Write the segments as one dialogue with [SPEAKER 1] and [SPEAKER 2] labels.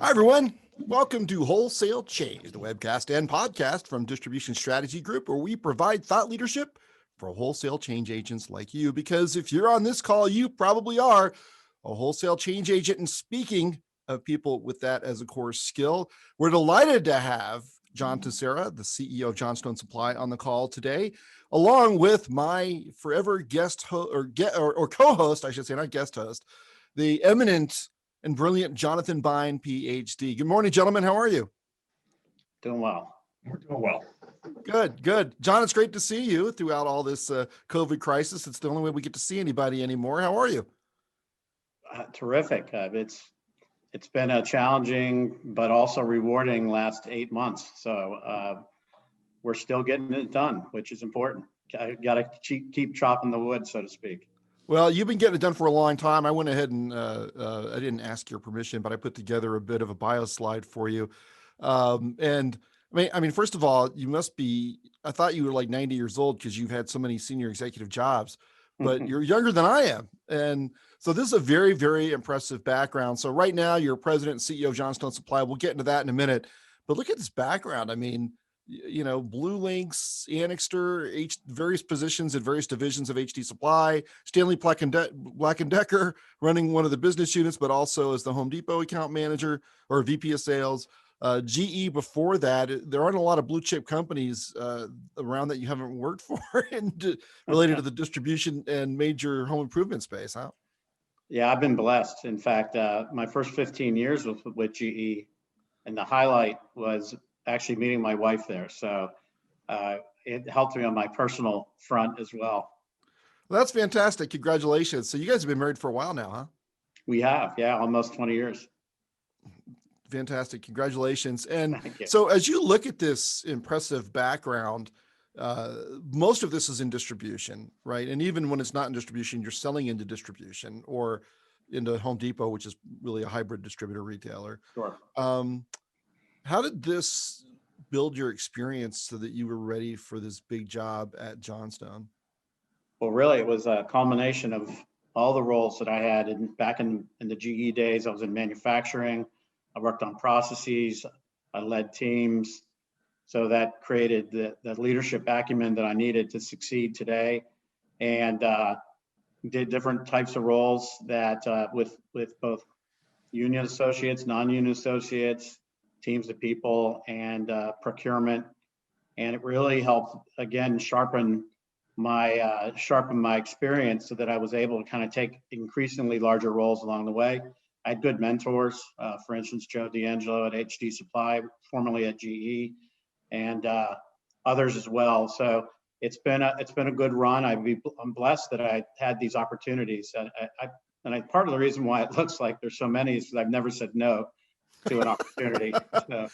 [SPEAKER 1] Hi, everyone. Welcome to Wholesale Change, the webcast and podcast from Distribution Strategy Group, where we provide thought leadership for wholesale change agents like you. Because if you're on this call, you probably are a wholesale change agent. And speaking of people with that as a core skill, we're delighted to have John Tisera, the CEO of Johnstone Supply, on the call today, along with my forever guest or co-host, I should say, not guest host, the eminent and brilliant Jonathan Bein, PhD. Good morning, gentlemen. How are you?
[SPEAKER 2] Doing well.
[SPEAKER 3] We're doing well.
[SPEAKER 1] Good. John, it's great to see you throughout all this COVID crisis. It's the only way we get to see anybody anymore. How are you?
[SPEAKER 2] Terrific. It's been a challenging but also rewarding last 8 months. So we're still getting it done, which is important. Got to keep chopping the wood, so to speak.
[SPEAKER 1] Well, you've been getting it done for a long time. I went ahead and I didn't ask your permission, but I put together a bit of a bio slide for you. And I mean, first of all, you must be, I thought you were like 90 years old because you've had so many senior executive jobs, but you're younger than I am. And so this is a very, very impressive background. So right now you're president and CEO of Johnstone Supply. We'll get into that in a minute, but look at this background. I mean, you know, Blue Links, Annixter, various positions at various divisions of HD Supply, Stanley Black and Decker, running one of the business units, but also as the Home Depot account manager or VP of sales. GE before that. There aren't a lot of blue chip companies around that you haven't worked for and related to the distribution and major home improvement space, huh?
[SPEAKER 2] Yeah, I've been blessed. In fact, my first 15 years with GE, and the highlight was actually meeting my wife there. So it helped me on my personal front as well.
[SPEAKER 1] Well, that's fantastic. Congratulations. So you guys have been married for a while now, huh?
[SPEAKER 2] We have, yeah, almost 20 years.
[SPEAKER 1] Fantastic. Congratulations. And
[SPEAKER 2] Thank you.
[SPEAKER 1] so as you look at this impressive background, most of this is in distribution, right? And even when it's not in distribution, you're selling into distribution or into Home Depot, which is really a hybrid distributor retailer.
[SPEAKER 2] Sure.
[SPEAKER 1] How did this build your experience so that you were ready for this big job at Johnstone?
[SPEAKER 2] Well, really, it was a culmination of all the roles that I had back in the GE days. I was in manufacturing. I worked on processes. I led teams. So that created the leadership acumen that I needed to succeed today, and did different types of roles that with both union associates, non-union associates, teams of people, and procurement. And it really helped, again, sharpen my experience so that I was able to kind of take increasingly larger roles along the way. I had good mentors, for instance, Joe D'Angelo at HD Supply, formerly at GE, and others as well. So it's been a good run. I'm blessed that I had these opportunities. Part of the reason why it looks like there's so many is because I've never said no to an opportunity. So.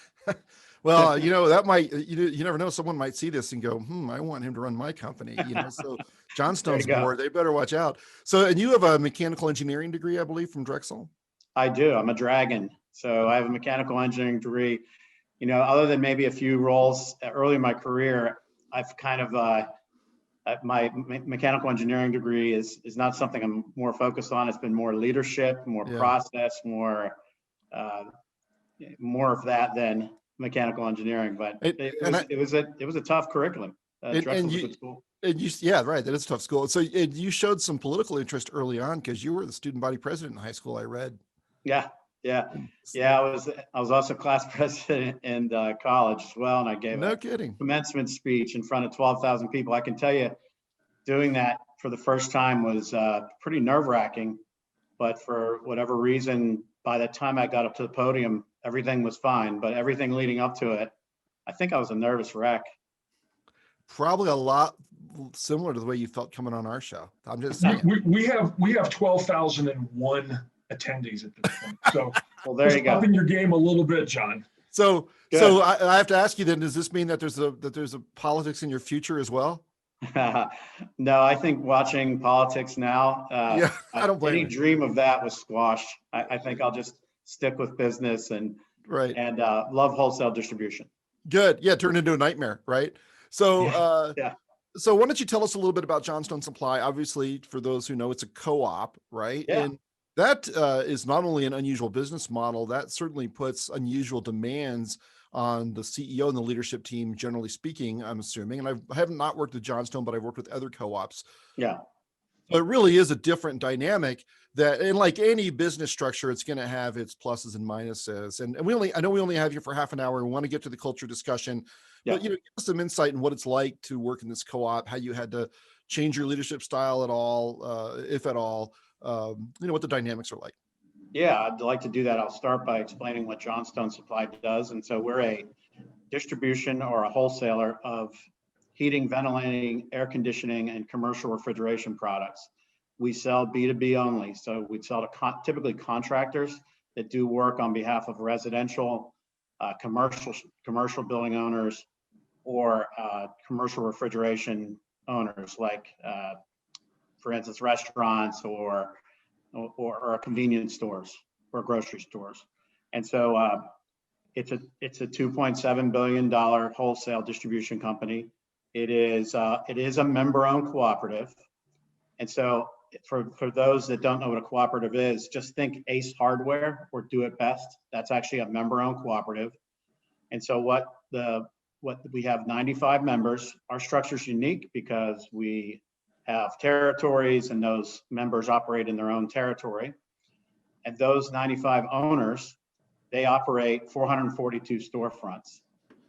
[SPEAKER 1] Well, you know, that might, you never know, someone might see this and go, I want him to run my company, you know, so Johnstone's board, they better watch out. So, and you have a mechanical engineering degree, I believe, from Drexel?
[SPEAKER 2] I do. I'm a dragon. So I have a mechanical engineering degree. You know, other than maybe a few roles early in my career, I've kind of, my mechanical engineering degree is not something I'm more focused on. It's been more leadership, more process, more of that than mechanical engineering. But it was a tough curriculum. Drexel's a good school.
[SPEAKER 1] Yeah, right. That is a tough school. So you showed some political interest early on because you were the student body president in high school, I read.
[SPEAKER 2] Yeah. I was also class president in college as well, and I gave a commencement speech in front of 12,000 people. I can tell you, doing that for the first time was pretty nerve-wracking, but for whatever reason, by the time I got up to the podium, everything was fine. But everything leading up to it, I think I was a nervous wreck.
[SPEAKER 1] Probably a lot similar to the way you felt coming on our show. I'm just saying.
[SPEAKER 3] We have 12,001 attendees at this point. So
[SPEAKER 2] well, there you go.
[SPEAKER 3] Upping your game a little bit, John.
[SPEAKER 1] So I have to ask you then, does this mean that there's a politics in your future as well?
[SPEAKER 2] No, I think watching politics now,
[SPEAKER 1] I don't blame
[SPEAKER 2] any
[SPEAKER 1] you.
[SPEAKER 2] Dream of that was squashed. I think I'll just stick with business and love wholesale distribution.
[SPEAKER 1] Good. Yeah, turn into a nightmare, right? So So why don't you tell us a little bit about Johnstone Supply? Obviously, for those who know, it's a co-op, right?
[SPEAKER 2] Yeah.
[SPEAKER 1] That is not only an unusual business model, that certainly puts unusual demands on the CEO and the leadership team, generally speaking, I'm assuming. And I haven't not worked with Johnstone, but I've worked with other co-ops.
[SPEAKER 2] Yeah.
[SPEAKER 1] So it really is a different dynamic that, and like any business structure, it's going to have its pluses and minuses. And I know we only have you for half an hour. We want to get to the culture discussion,
[SPEAKER 2] Yeah.
[SPEAKER 1] but, give us some insight in what it's like to work in this co-op, how you had to change your leadership style at all, if at all, what the dynamics are like.
[SPEAKER 2] Yeah, I'd like to do that. I'll start by explaining what Johnstone Supply does. And so we're a distribution or a wholesaler of heating, ventilating, air conditioning, and commercial refrigeration products. We sell B2B only. So we sell to typically contractors that do work on behalf of residential, commercial building owners, or commercial refrigeration owners, like, for instance, restaurants or convenience stores or grocery stores. And so it's a $2.7 billion wholesale distribution company. It is a member-owned cooperative. And so for those that don't know what a cooperative is, just think Ace Hardware or Do It Best. That's actually a member-owned cooperative. And so what we have 95 members. Our structure is unique because we have territories and those members operate in their own territory. And those 95 owners, they operate 442 storefronts.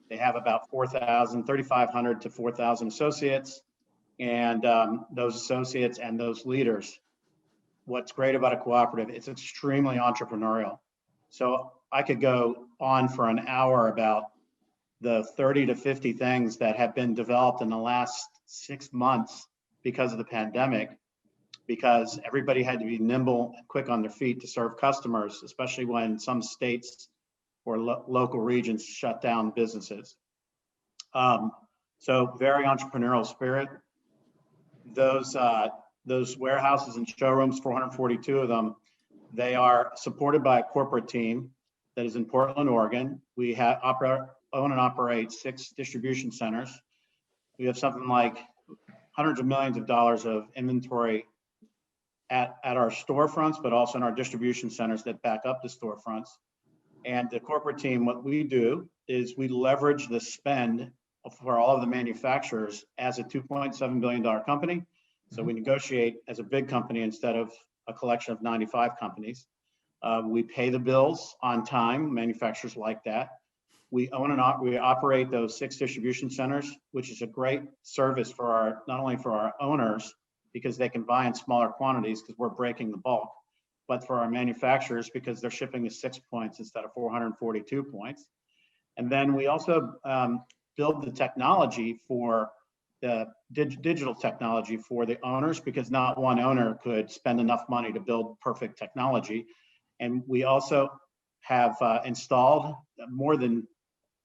[SPEAKER 2] They have about 3,500 to 4,000 associates. And those associates and those leaders, what's great about a cooperative, it's extremely entrepreneurial. So I could go on for an hour about the 30 to 50 things that have been developed in the last 6 months because of the pandemic, because everybody had to be nimble and quick on their feet to serve customers, especially when some states or local regions shut down businesses. So very entrepreneurial spirit. Those warehouses and showrooms, 442 of them, they are supported by a corporate team that is in Portland, Oregon. We own and operate 6 distribution centers. We have something like hundreds of millions of dollars of inventory at our storefronts, but also in our distribution centers that back up the storefronts. And the corporate team, what we do is we leverage the spend for all of the manufacturers as a $2.7 billion company. So we negotiate as a big company instead of a collection of 95 companies. We pay the bills on time. Manufacturers like that. We own and we operate those 6 distribution centers, which is a great service for not only for our owners, because they can buy in smaller quantities because we're breaking the bulk, but for our manufacturers because they're shipping to 6 points instead of 442 points. And then we also build the technology for the digital technology for the owners, because not one owner could spend enough money to build perfect technology. And we also have installed more than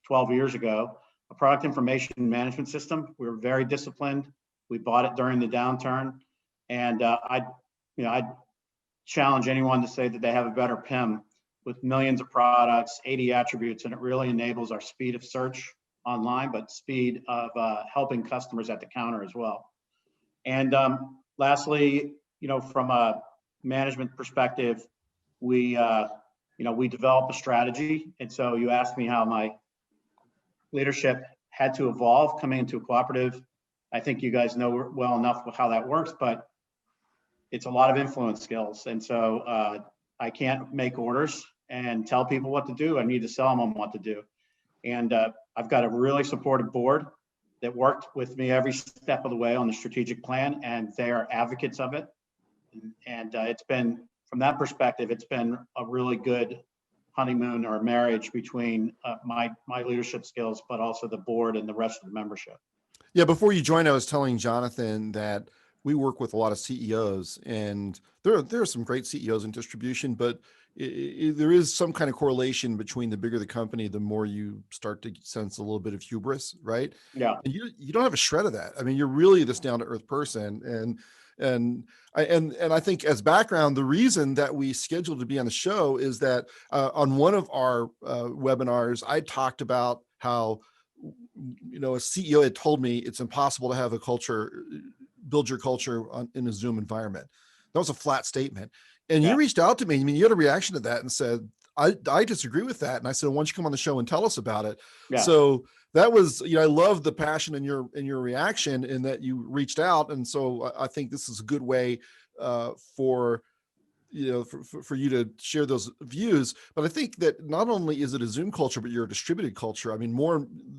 [SPEAKER 2] 12 years ago a product information management system. We were very disciplined. We bought it during the downturn, and I'd challenge anyone to say that they have a better PIM with millions of products, 80 attributes, and it really enables our speed of search online, but speed of helping customers at the counter as well. And lastly, from a management perspective, we develop a strategy. And so you asked me how my leadership had to evolve coming into a cooperative. I think you guys know well enough how that works, but it's a lot of influence skills. And so I can't make orders and tell people what to do. I need to sell them on what to do. And I've got a really supportive board that worked with me every step of the way on the strategic plan, and they are advocates of it. And it's been, from that perspective, it's been a really good honeymoon or marriage between my leadership skills, but also the board and the rest of the membership.
[SPEAKER 1] Yeah, before you joined, I was telling Jonathan that we work with a lot of CEOs, and there are some great CEOs in distribution, but there is some kind of correlation between the bigger the company, the more you start to sense a little bit of hubris, right?
[SPEAKER 2] Yeah.
[SPEAKER 1] And you don't have a shred of that. I mean, you're really this down to earth person. And I think as background, the reason that we scheduled to be on the show is that on one of our webinars, I talked about how, a CEO had told me it's impossible to have a culture, build your culture in a Zoom environment. That was a flat statement. And
[SPEAKER 2] Yeah.
[SPEAKER 1] you reached out to me. I mean, you had a reaction to that and said, I disagree with that. And I said, why don't you come on the show and tell us about it?
[SPEAKER 2] Yeah.
[SPEAKER 1] So that was, I love the passion in your reaction in that you reached out. And so I think this is a good way for for you to share those views. But I think that not only is it a Zoom culture, but you're a distributed culture. I mean,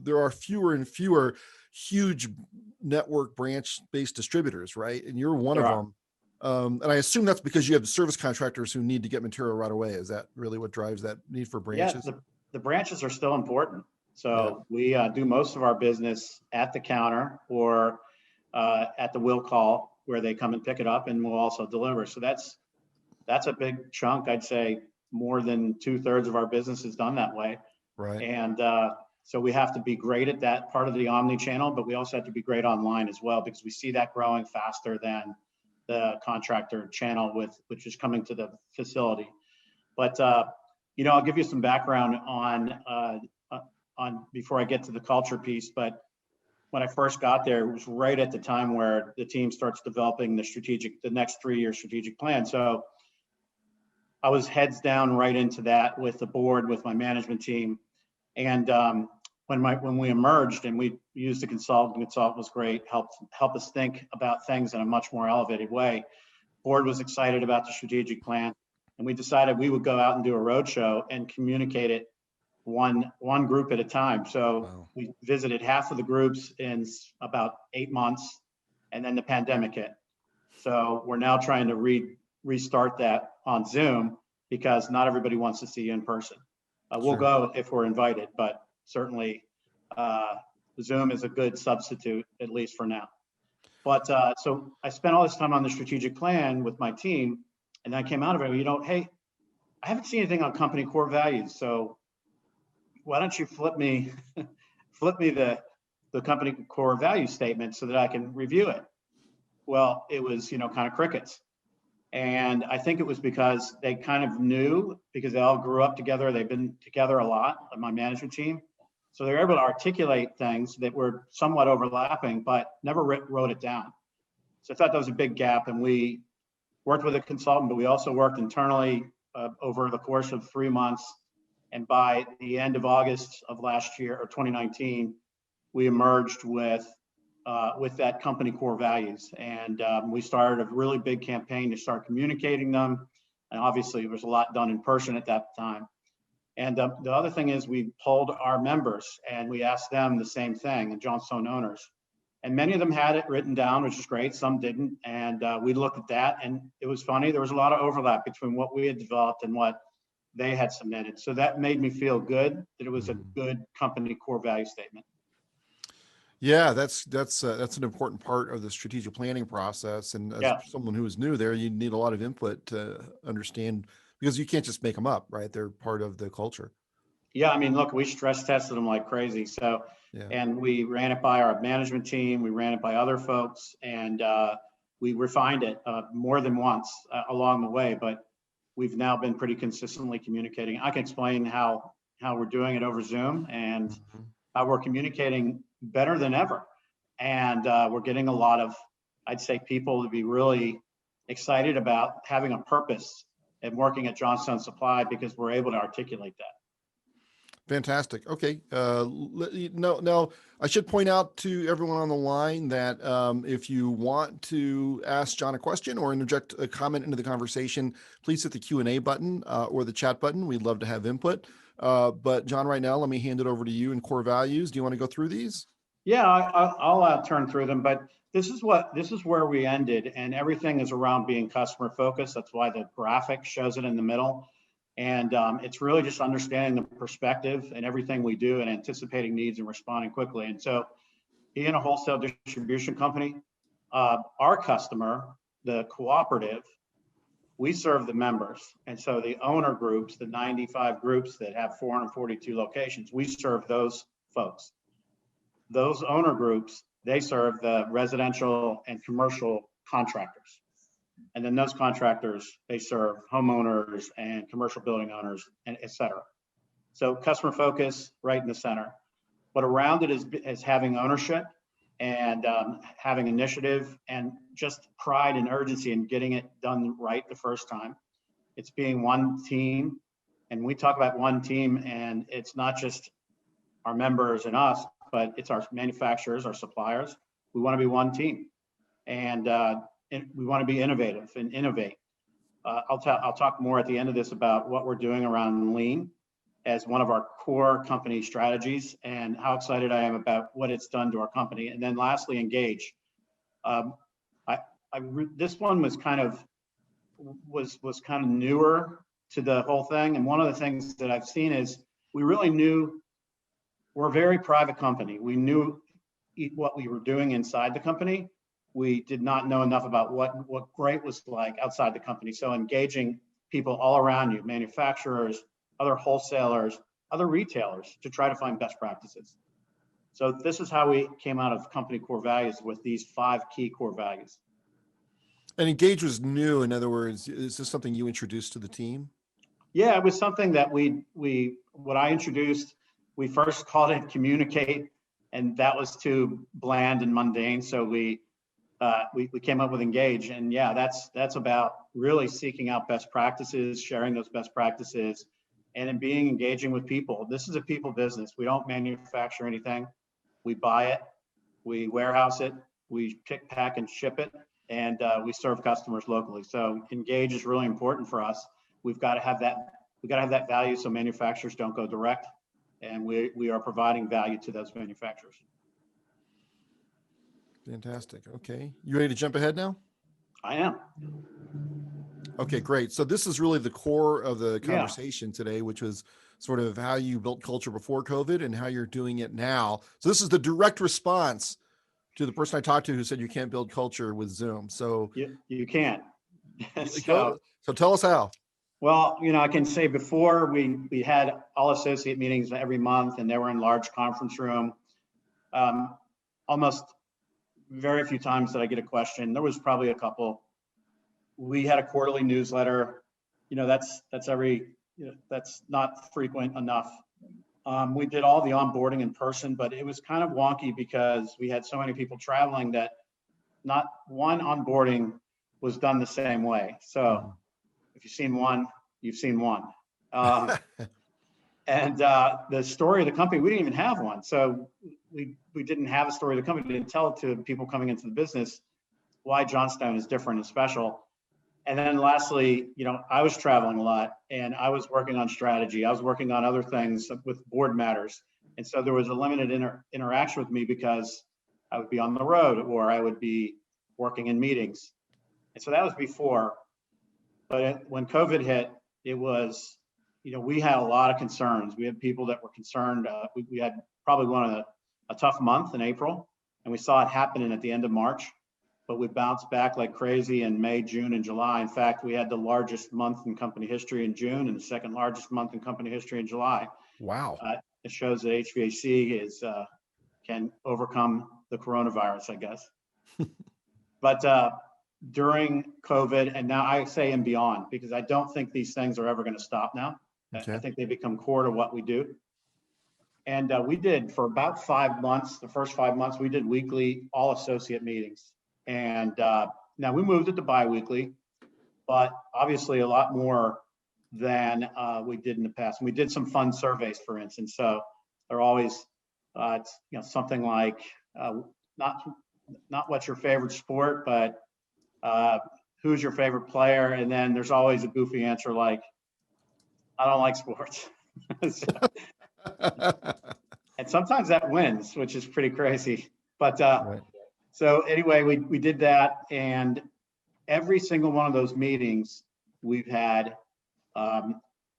[SPEAKER 1] there are fewer and fewer huge network branch based distributors, right? And you're one
[SPEAKER 2] There
[SPEAKER 1] of
[SPEAKER 2] are.
[SPEAKER 1] them. And I assume that's because you have service contractors who need to get material right away. Is that really what drives that need for
[SPEAKER 2] Yeah,
[SPEAKER 1] branches?
[SPEAKER 2] the branches are still important.
[SPEAKER 1] Yeah.
[SPEAKER 2] So we do most of our business at the counter or at the will call where they come and pick it up, and we'll also deliver. So that's a big chunk. I'd say more than 2/3 of our business is done that way.
[SPEAKER 1] Right.
[SPEAKER 2] And so we have to be great at that part of the omni-channel, but we also have to be great online as well, because we see that growing faster than the contractor channel which is coming to the facility. But I'll give you some background on before I get to the culture piece. But when I first got there, it was right at the time where the team starts developing the next 3-year strategic plan. So I was heads down right into that with the board, with my management team. And when we emerged and we used the consultant was great, help us think about things in a much more elevated way. Board was excited about the strategic plan, and we decided we would go out and do a roadshow and communicate it one group at a time. So
[SPEAKER 1] Wow.
[SPEAKER 2] we visited half of the groups in about 8 months, and then the pandemic hit. So we're now trying to restart that on Zoom, because not everybody wants to see you in person. We'll
[SPEAKER 1] Sure.
[SPEAKER 2] go if we're invited, but certainly Zoom is a good substitute, at least for now. But so I spent all this time on the strategic plan with my team, and I came out of it, hey, I haven't seen anything on company core values. So why don't you flip me the company core value statement so that I can review it? Well, it was, kind of crickets. And I think it was because they kind of knew, because they all grew up together. They've been together a lot, my management team. So they're able to articulate things that were somewhat overlapping, but never wrote it down. So I thought that was a big gap. And we worked with a consultant, but we also worked internally over the course of 3 months. And by the end of August of last year, or 2019, we emerged with that company core values. And we started a really big campaign to start communicating them. And obviously there was a lot done in person at that time. And the other thing is we polled our members and we asked them the same thing, the Johnstone owners. And many of them had it written down, which is great. Some didn't. And we looked at that, and it was funny. There was a lot of overlap between what we had developed and what they had submitted. So that made me feel good that it was a good company core value statement.
[SPEAKER 1] Yeah, that's an important part of the strategic planning process. And as someone who is new there, you need a lot of input to understand, because you can't just make them up, right? They're part of the culture.
[SPEAKER 2] Yeah, I mean, look, we stress tested them like crazy. So, and we ran it by our management team, we ran it by other folks, and we refined it more than once along the way. But we've now been pretty consistently communicating. I can explain how we're doing it over Zoom and how we're communicating better than ever. And we're getting a lot of, I'd say, people to be really excited about having a purpose and working at Johnstone Supply, because we're able to articulate that.
[SPEAKER 1] Fantastic. Okay. Now, I should point out to everyone on the line that if you want to ask John a question or interject a comment into the conversation, please hit the Q&A button or the chat button. We'd love to have input. But John, right now, let me hand it over to you in core values. Do you want to go through these?
[SPEAKER 2] Yeah, I'll turn through them, but this is where we ended, and everything is around being customer focused. That's why the graphic shows it in the middle. And it's really just understanding the perspective and everything we do and anticipating needs and responding quickly. And so being a wholesale distribution company, our customer, the cooperative, we serve the members. And so the owner groups, the 95 groups that have 442 locations, we serve those folks. Those owner groups, they serve the residential and commercial contractors. And then those contractors, they serve homeowners and commercial building owners, and et cetera. So customer focus right in the center. But around it is having ownership and having initiative and just pride and urgency in getting it done right the first time. It's being one team. And we talk about one team, and it's not just our members and us, but it's our manufacturers, our suppliers. We want to be one team, and we want to be innovative and innovate. I'll talk more at the end of this about what we're doing around lean as one of our core company strategies, and how excited I am about what it's done to our company. And then lastly, engage. This one was kind of newer to the whole thing. And one of the things that I've seen is we're a very private company. We knew what we were doing inside the company. We did not know enough about what great was like outside the company. So engaging people all around you, manufacturers, other wholesalers, other retailers, to try to find best practices. So this is how we came out of company core values with these 5 key core values.
[SPEAKER 1] And engage was new. In other words, is this something you introduced to the team?
[SPEAKER 2] Yeah, it was something that what I introduced, we first called it communicate, and that was too bland and mundane. So we came up with engage, and yeah, that's about really seeking out best practices, sharing those best practices, and in being engaging with people. This is a people business. We don't manufacture anything. We buy it, we warehouse it, we pick, pack, and ship it, and we serve customers locally. So engage is really important for us. We've got to have that. We've got to have that value so manufacturers don't go direct, and we are providing value to those manufacturers.
[SPEAKER 1] Fantastic. Okay. You ready to jump ahead now?
[SPEAKER 2] I am.
[SPEAKER 1] Okay, great. So this is really the core of the conversation today, which was sort of how you built culture before COVID and how you're doing it now. So this is the direct response to the person I talked to who said you can't build culture with Zoom. So
[SPEAKER 2] you can't.
[SPEAKER 1] so tell us how.
[SPEAKER 2] Well, I can say before we had all associate meetings every month, and they were in large conference room. Almost very few times did I get a question. There was probably a couple. We had a quarterly newsletter. That's not frequent enough. We did all the onboarding in person, but it was kind of wonky because we had so many people traveling that not one onboarding was done the same way. So if you've seen one, you've seen one. And the story of the company, we didn't even have one. So we didn't have a story of the company. We didn't tell it to people coming into the business why Johnstone is different and special. And then lastly, I was traveling a lot, and I was working on strategy. I was working on other things with board matters. And so there was a limited interaction with me because I would be on the road or I would be working in meetings. And so that was before. But when COVID hit, it was, we had a lot of concerns. We had people that were concerned. We had probably a tough month in April, and we saw it happening at the end of March. But we bounced back like crazy in May, June, and July. In fact, we had the largest month in company history in June and the second largest month in company history in July.
[SPEAKER 1] Wow.
[SPEAKER 2] It shows that HVAC can overcome the coronavirus, I guess. But during COVID, and now I say and beyond, because I don't think these things are ever going to stop now. Okay. I think they become core to what we do. And we did for about 5 months, the first 5 months, we did weekly all associate meetings. And now we moved it to bi-weekly, but obviously a lot more than we did in the past. And we did some fun surveys, for instance. So they're always, something like not what's your favorite sport, but who's your favorite player? And then there's always a goofy answer like, I don't like sports. And sometimes that wins, which is pretty crazy. But right. So anyway, we did that, and every single one of those meetings, we've had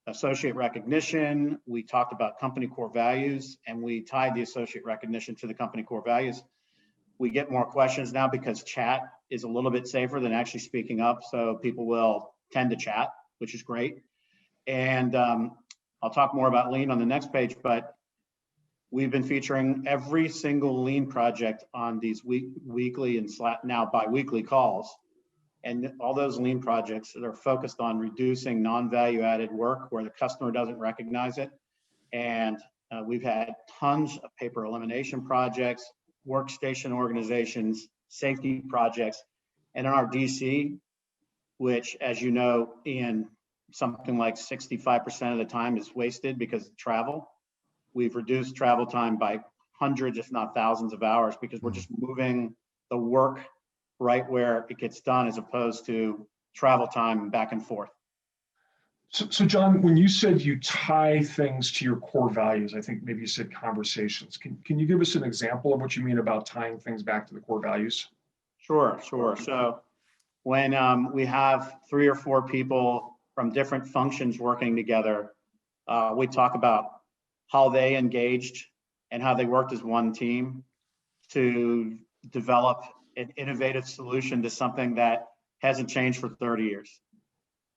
[SPEAKER 2] associate recognition. We talked about company core values, and we tied the associate recognition to the company core values. We get more questions now because chat is a little bit safer than actually speaking up. So people will tend to chat, which is great. And I'll talk more about lean on the next page, but we've been featuring every single lean project on these weekly and now bi-weekly calls. And all those lean projects that are focused on reducing non-value added work where the customer doesn't recognize it. And we've had tons of paper elimination projects, workstation organizations, safety projects. And in our DC, which, as you know, Ian, something like 65% of the time is wasted because of travel. We've reduced travel time by hundreds, if not thousands of hours, because we're just moving the work right where it gets done as opposed to travel time back and forth.
[SPEAKER 3] So John, when you said you tie things to your core values, I think maybe you said conversations. Can you give us an example of what you mean about tying things back to the core values?
[SPEAKER 2] Sure. So when we have 3 or 4 people from different functions working together, we talk about how they engaged and how they worked as one team to develop an innovative solution to something that hasn't changed for 30 years.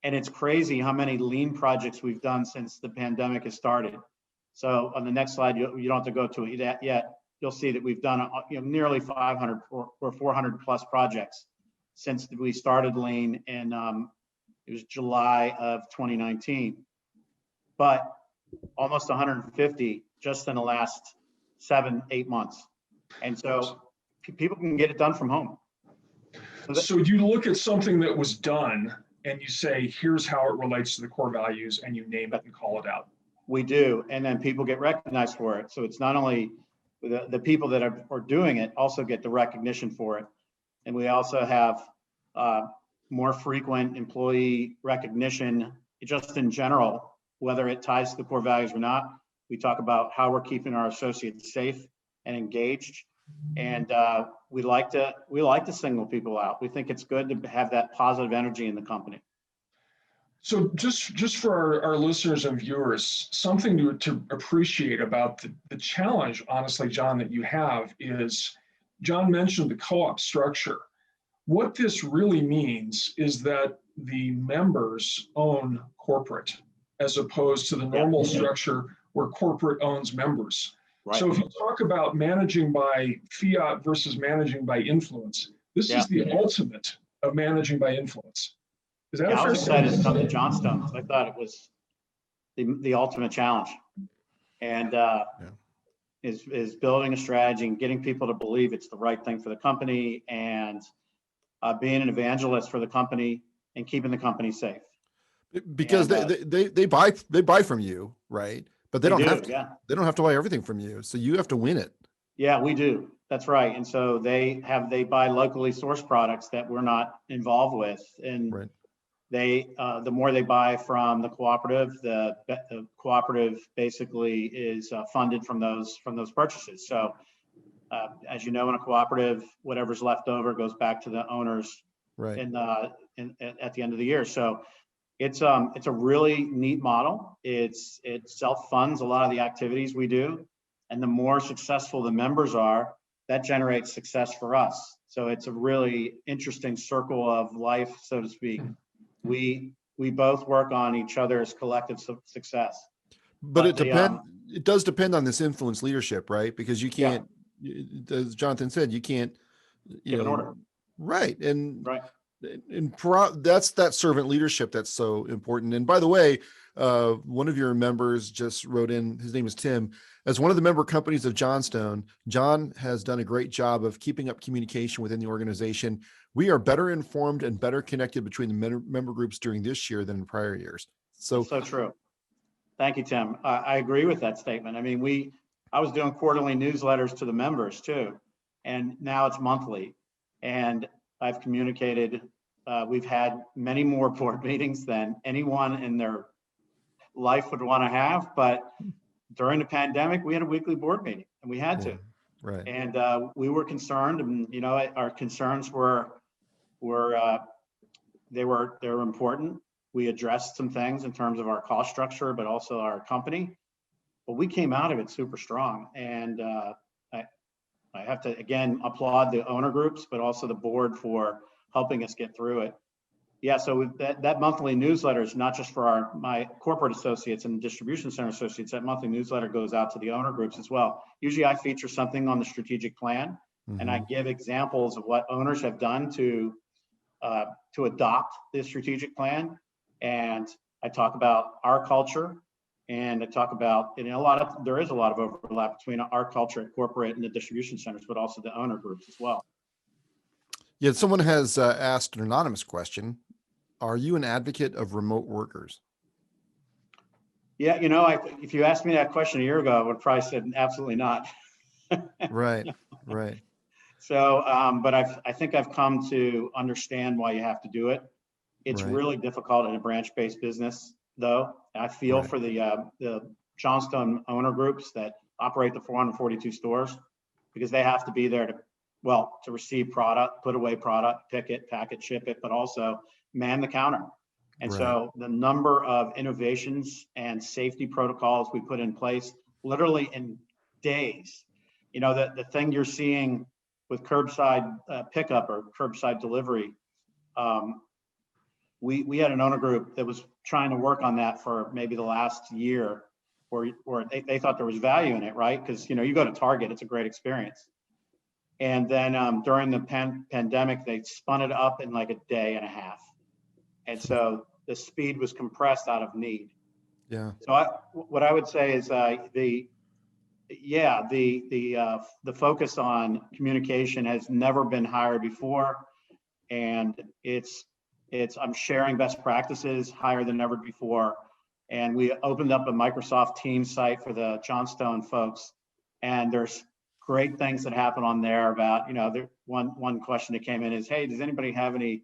[SPEAKER 2] And it's crazy how many lean projects we've done since the pandemic has started. So on the next slide, you don't have to go to it yet. You'll see that we've done nearly 500 or 400 plus projects since we started lean in it was July of 2019, but almost 150 just in the last 7-8 months. And so people can get it done from home.
[SPEAKER 3] So you look at something that was done and you say, here's how it relates to the core values, and you name it and call it out.
[SPEAKER 2] We do, and then people get recognized for it. So it's not only the people that are doing it also get the recognition for it. And we also have more frequent employee recognition just in general, whether it ties to the core values or not. We talk about how we're keeping our associates safe and engaged. And we like to single people out. We think it's good to have that positive energy in the company.
[SPEAKER 3] So just for our listeners and viewers, something to appreciate about the challenge, honestly, John, that you have is, John mentioned the co-op structure. What this really means is that the members own corporate as opposed to the normal structure where corporate owns members. Right. So if you talk about managing by fiat versus managing by influence, this is the ultimate of managing by influence. Is that
[SPEAKER 2] I was excited to come to Johnstone. I thought it was the ultimate challenge, and is building a strategy and getting people to believe it's the right thing for the company, and being an evangelist for the company and keeping the company safe.
[SPEAKER 1] Because they buy from you, right? But they don't have to buy everything from you. So you have to win it. Yeah,
[SPEAKER 2] we do. That's right. And so they buy locally sourced products that we're not involved with. And the more they buy from the cooperative, the cooperative basically is funded from those purchases. So as you know, in a cooperative, whatever's left over goes back to the owners at the end of the year. So it's a really neat model. It self-funds a lot of the activities we do, and the more successful the members are, that generates success for us. So it's a really interesting circle of life, so to speak. We both work on each other's collective success.
[SPEAKER 1] But it does depend on this influence leadership, right? Because you can't, as Jonathan said, you can't
[SPEAKER 2] give an order.
[SPEAKER 1] Right. And that's that servant leadership that's so important. And by the way, one of your members just wrote in, his name is Tim. As one of the member companies of Johnstone, John has done a great job of keeping up communication within the organization. We are better informed and better connected between the member groups during this year than in prior years. So
[SPEAKER 2] true. Thank you, Tim. I agree with that statement. I mean, I was doing quarterly newsletters to the members too, and now it's monthly. And I've communicated, we've had many more board meetings than anyone in their life would want to have, but during the pandemic, we had a weekly board meeting, and we had to.
[SPEAKER 1] Right.
[SPEAKER 2] And we were concerned, and our concerns were they were important. We addressed some things in terms of our cost structure, but also our company. But we came out of it super strong, and I have to again applaud the owner groups, but also the board for helping us get through it. Yeah, so that monthly newsletter is not just for my corporate associates and distribution center associates. That monthly newsletter goes out to the owner groups as well. Usually I feature something on the strategic plan, and I give examples of what owners have done to adopt the strategic plan. And I talk about our culture, and I talk about, there is a lot of overlap between our culture at corporate and the distribution centers, but also the owner groups as well.
[SPEAKER 1] Yeah, someone has asked an anonymous question. are you an advocate of remote workers?
[SPEAKER 2] Yeah, if you asked me that question a year ago, I would probably said absolutely not.
[SPEAKER 1] Right, right,
[SPEAKER 2] So, but I think I've come to understand why you have to do it. It's
[SPEAKER 1] right,
[SPEAKER 2] really difficult in a branch-based business, though. I feel
[SPEAKER 1] right,
[SPEAKER 2] for the Johnstone owner groups that operate the 442 stores, because they have to be there to receive product, put away product, pick it, pack it, ship it, but also man the counter. And
[SPEAKER 1] right,
[SPEAKER 2] so the number of innovations and safety protocols we put in place, literally in days, the thing you're seeing with curbside pickup or curbside delivery, um, we had an owner group that was trying to work on that for maybe the last year, or they thought there was value in it, right? Because you go to Target, it's a great experience. And then during the pandemic, they spun it up in like a day and a half, and so the speed was compressed out of need.
[SPEAKER 1] yeah,
[SPEAKER 2] So what I would say is the focus on communication has never been higher before, and I'm sharing best practices higher than ever before. And we opened up a Microsoft Teams site for the Johnstone folks, and there's great things that happen on there about, one question that came in is, hey, does anybody have any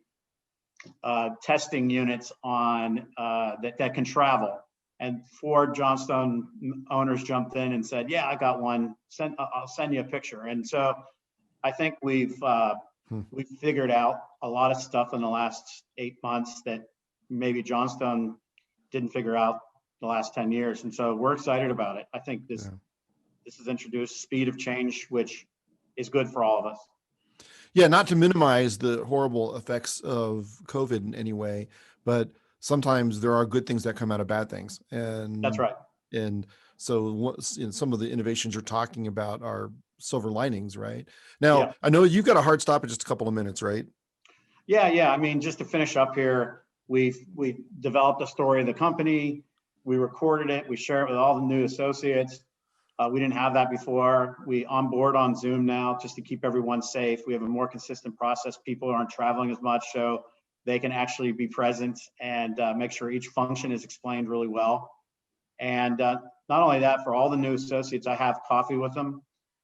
[SPEAKER 2] testing units on that can travel? And 4 Johnstone owners jumped in and said, yeah, I got one. I'll send you a picture. And so I think we've figured out a lot of stuff in the last 8 months that maybe Johnstone didn't figure out the last 10 years. And so we're excited about it. I think this has introduced speed of change, which is good for all of us.
[SPEAKER 1] yeah. Not to minimize the horrible effects of COVID in any way, but sometimes there are good things that come out of bad things,
[SPEAKER 2] That's right.
[SPEAKER 1] and so some of the innovations you're talking about are silver linings, right? Now,
[SPEAKER 2] Yeah.
[SPEAKER 1] I know you've got a hard stop in just a couple of minutes, right?
[SPEAKER 2] Yeah. I mean, just to finish up here, we developed a story of the company. We recorded it. We share it with all the new associates. We didn't have that before. We onboard on Zoom now just to keep everyone safe. We have a more consistent process. People aren't traveling as much, so they can actually be present and make sure each function is explained really well. And not only that, for all the new associates, I have coffee with them.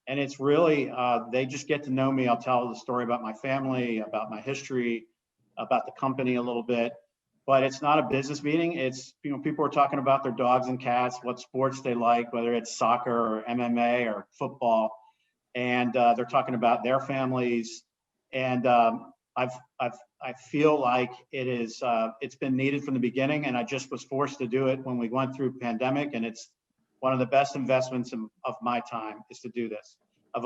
[SPEAKER 2] And it's really, they just get to know me. I'll tell the story about my family, about my history, about the company a little bit. But it's not a business meeting. It's, people are talking about their dogs and cats, what sports they like, whether it's soccer or MMA or football. And they're talking about their families. And I feel like it's been needed from the beginning, and I just was forced to do it when we went through pandemic, and it's one of the best investments of my time is to do this. I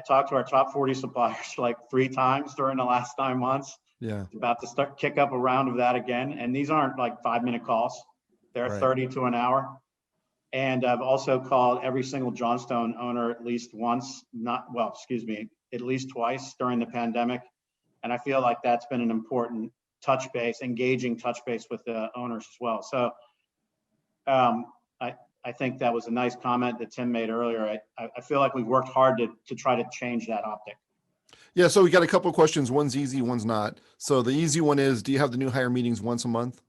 [SPEAKER 2] talked to our top 40 suppliers like 3 times during the last 9 months.
[SPEAKER 1] Yeah.
[SPEAKER 2] About to kick up a round of that again, and these aren't like 5-minute calls; they're
[SPEAKER 1] Right.
[SPEAKER 2] 30 to an hour. And I've also called every single Johnstone owner at least once, at least twice during the pandemic. And I feel like that's been an important engaging touch base with the owners as well. So I think that was a nice comment that Tim made earlier. I feel like we've worked hard to try to change that optic.
[SPEAKER 1] Yeah. So we got a couple of questions. One's easy, one's not. So the easy one is, do you have the new hire meetings once a month?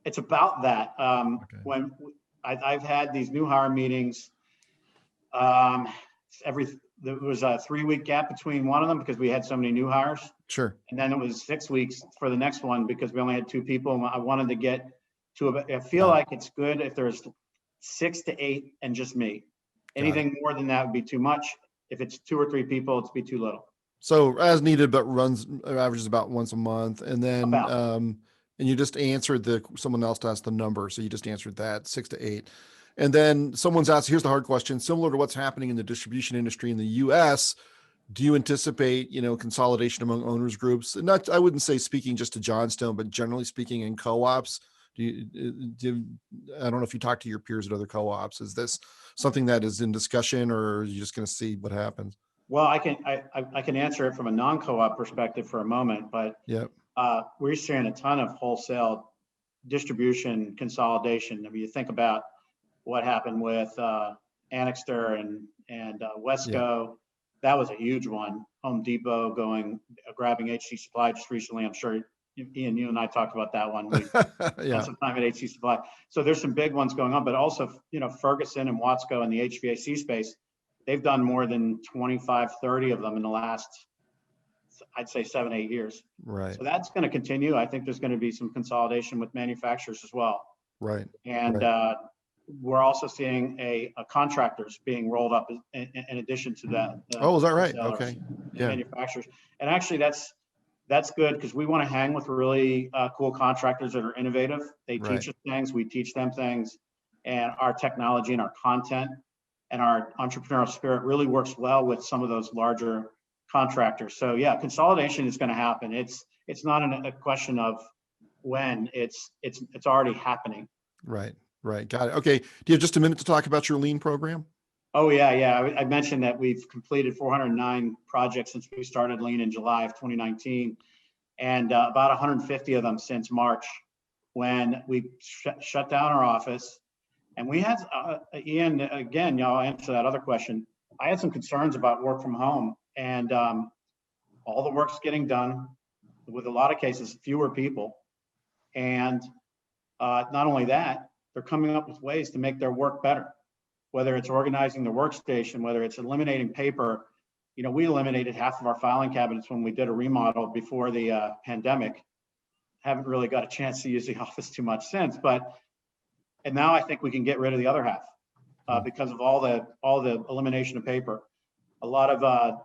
[SPEAKER 2] It's about that.
[SPEAKER 1] Okay.
[SPEAKER 2] When I've had these new hire meetings, there was a 3-week gap between one of them because we had so many new hires.
[SPEAKER 1] Sure.
[SPEAKER 2] And then it was 6 weeks for the next one because we only had 2 people. And I wanted to get to I feel like it's good if there's 6 to 8 and just me. Anything more than that would be too much. If it's 2 or 3 people, it's be too little.
[SPEAKER 1] So as needed, but averages about once a month. And then,
[SPEAKER 2] About.
[SPEAKER 1] and you just answered someone else asked the number. So you just answered that 6 to 8. And then someone's asked, here's the hard question, similar to what's happening in the distribution industry in the US, do you anticipate, consolidation among owners groups? And not, I wouldn't say speaking just to Johnstone, but generally speaking in co-ops. I don't know if you talk to your peers at other co-ops. Is this something that is in discussion, or are you just going to see what happens?
[SPEAKER 2] Well, I can answer it from a non-co-op perspective for a moment, but
[SPEAKER 1] Yep.
[SPEAKER 2] We're seeing a ton of wholesale distribution consolidation. I mean, you think about what happened with Annixter and Wesco.
[SPEAKER 1] Yep.
[SPEAKER 2] That was a huge one. Home Depot grabbing HC Supply just recently. I'm sure Ian, you and I talked about that one. We
[SPEAKER 1] Yeah,
[SPEAKER 2] spent some time at HC Supply. So there's some big ones going on, but also, Ferguson and Watsco in the HVAC space, they've done more than 25, 30 of them in the last, I'd say 7, 8 years.
[SPEAKER 1] right,
[SPEAKER 2] So that's going to continue. I think there's going to be some consolidation with manufacturers as well.
[SPEAKER 1] right,
[SPEAKER 2] And
[SPEAKER 1] right.
[SPEAKER 2] we're also seeing a contractors being rolled up in addition to that.
[SPEAKER 1] Oh, is that right?
[SPEAKER 2] Wholesalers
[SPEAKER 1] Okay.
[SPEAKER 2] and
[SPEAKER 1] Yeah,
[SPEAKER 2] manufacturers. And actually that's good because we want to hang with really cool contractors that are innovative. They
[SPEAKER 1] right,
[SPEAKER 2] teach us things, we teach them things, and our technology and our content and our entrepreneurial spirit really works well with some of those larger contractors. So yeah, consolidation is going to happen. It's not a question of when, it's already happening.
[SPEAKER 1] right, right. Got it. Okay. Do you have just a minute to talk about your lean program?
[SPEAKER 2] Oh yeah. I mentioned that we've completed 409 projects since we started Lean in July of 2019, and about 150 of them since March, when we shut down our office. And we had, Ian, again, y'all answer that other question. I had some concerns about work from home, and all the work's getting done with a lot of cases, fewer people. And not only that, they're coming up with ways to make their work better, whether it's organizing the workstation, whether it's eliminating paper. We eliminated half of our filing cabinets when we did a remodel before the pandemic. Haven't really got a chance to use the office too much since, and now I think we can get rid of the other half because of all the elimination of paper. A lot of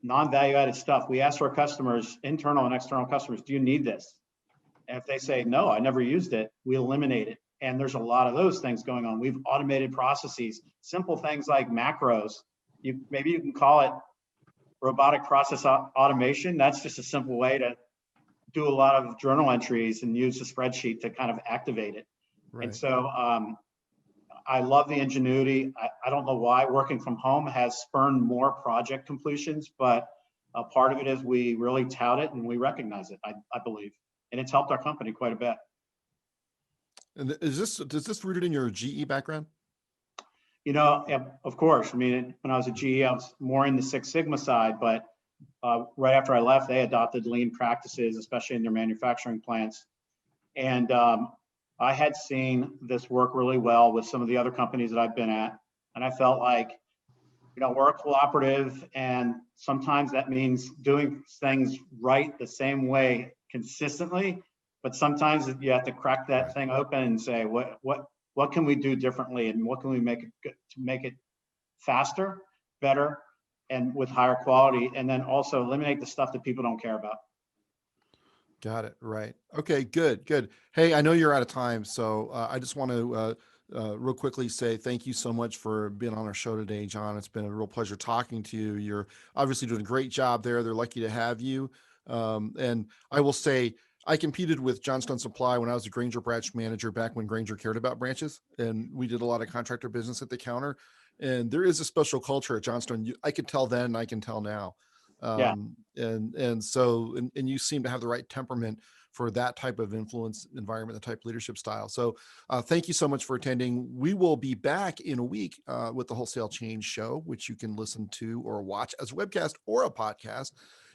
[SPEAKER 2] non-value added stuff. We ask our customers, internal and external customers, do you need this? And if they say, no, I never used it, we eliminate it. And there's a lot of those things going on. We've automated processes, simple things like macros. Maybe you can call it robotic process automation. That's just a simple way to do a lot of journal entries and use the spreadsheet to kind of activate it.
[SPEAKER 1] Right.
[SPEAKER 2] And so I love the ingenuity. I don't know why working from home has spurned more project completions, but a part of it is we really tout it and we recognize it, I believe. And it's helped our company quite a bit.
[SPEAKER 1] And is this rooted in your GE background?
[SPEAKER 2] Of course. I mean, when I was at GE, I was more in the Six Sigma side, but right after I left, they adopted lean practices, especially in their manufacturing plants. And I had seen this work really well with some of the other companies that I've been at. And I felt like, we're a cooperative, and sometimes that means doing things right the same way consistently. But sometimes you have to crack that thing open and say, what can we do differently, and what can we make it faster, better, and with higher quality, and then also eliminate the stuff that people don't care about.
[SPEAKER 1] Got it. Right. Okay, good. Hey, I know you're out of time, so I just want to real quickly say thank you so much for being on our show today, John. It's been a real pleasure talking to you. You're obviously doing a great job there. They're lucky to have you. And I will say, I competed with Johnstone Supply when I was a Granger branch manager back when Granger cared about branches, and we did a lot of contractor business at the counter. And there is a special culture at Johnstone. I could tell then, and I can tell now.
[SPEAKER 2] Yeah.
[SPEAKER 1] And so you seem to have the right temperament for that type of influence environment, the type of leadership style. So thank you so much for attending. We will be back in a week with the Wholesale Change Show, which you can listen to or watch as a webcast or a podcast.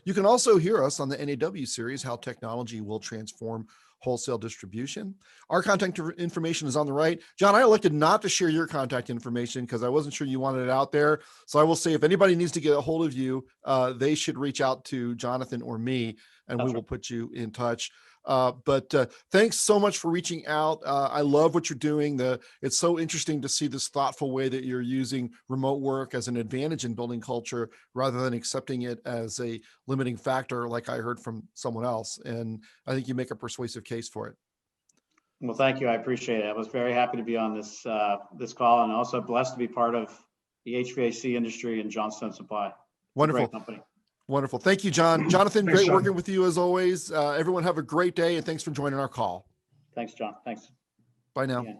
[SPEAKER 1] You can also hear us on the NAW series, How Technology Will Transform Wholesale Distribution. Our contact information is on the right. John, I elected not to share your contact information because I wasn't sure you wanted it out there. So I will say, if anybody needs to get a hold of you, they should reach out to Jonathan or me, and we will put you in touch. But thanks so much for reaching out. I love what you're doing. It's so interesting to see this thoughtful way that you're using remote work as an advantage in building culture rather than accepting it as a limiting factor, like I heard from someone else. And I think you make a persuasive case for it.
[SPEAKER 2] Well, thank you. I appreciate it. I was very happy to be on this call, and also blessed to be part of the HVAC industry and Johnstone Supply.
[SPEAKER 1] Wonderful.
[SPEAKER 2] Great company.
[SPEAKER 1] Wonderful. Thank you, John. Jonathan,
[SPEAKER 3] Thanks,
[SPEAKER 1] great
[SPEAKER 3] John.
[SPEAKER 1] working with you as always. Everyone have a great day, and thanks for joining our call.
[SPEAKER 2] Thanks, John. Thanks.
[SPEAKER 1] Bye now.
[SPEAKER 2] Yeah.